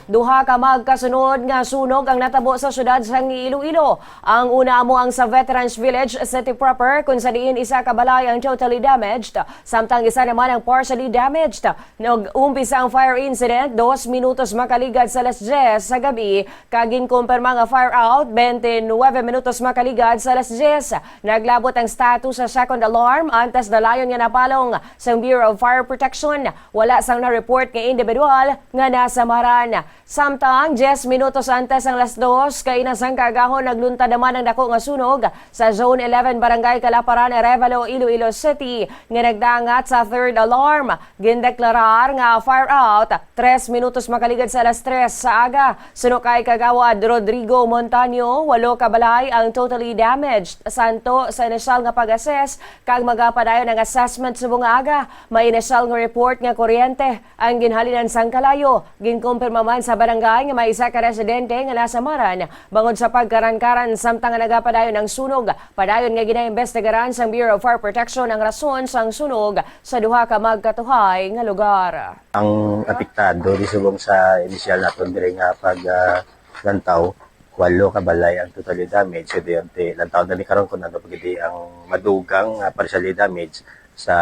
Duha ka magkasunod nga sunog ang natabo sa syudad sa Iloilo. Ang una amo ang sa Veterans Village City proper kung sa diin isa ka balay ang totally damaged, samtang isa naman ang partially damaged. Nag-umpisa ang fire incident 2 minutos makaligad sa alas 10 sa gabi, kaging kumpirma nga fire out 29 minutos makaligad sa alas 10. Naglabot ang status sa second alarm antes dalayon nga napalong sa Bureau of Fire Protection. Wala sang na-report nga individual nga nasamaran. Samtang 10 minutos antes ang alas 2 kay nasang kagahon nagluntad naman ang dako nga sunog sa Zone 11 Barangay Kalaparan, Arevalo, Iloilo City nga nagdangat sa third alarm. Gindeklarar nga fire out 3 minutos makaligad sa alas 3 sa aga. Suno kay kagawad Rodrigo Montaño, 8 ka balay ang totally damaged. Santo sa inisyal nga pag-assess kag magapadayon ang assessment sa bunga. May inisyal nga report nga kuryente ang ginhalinan sang kalayo. Ginkumpirma man sa barangay nga may isa ka residente nga nasamaran bangod sa pagkaran-karan samtang nga nagapadayon ang sunog. Padayon nga ginaimbestigaran sang Bureau of Fire Protection ang rason sang sunog sa duha ka magkatuhay nga lugar. Ang apektado disubong sa inisyal naton dire nga lantaw 8 ka balay ang totally damaged. So diyonte lantaw na ni karon kun ano pagidi ang madugang partially damaged sa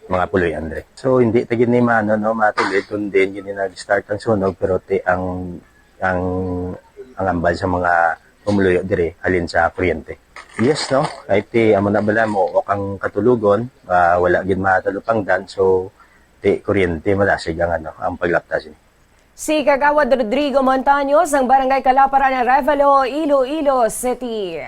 mga puloy andre. So hindi ta gid ni matulid kundi gid nag-start ang sunog pero ang ambal sa mga pumuloy dire halin sa kuryente. Yes no, kahit amo na bala mo o kang katulugon, wala gid matalupangdan so kuryente malasig ang paglaptas ni. Si Kagawad Rodrigo Montaño sang Barangay Kalaparan, Arevalo, Iloilo City.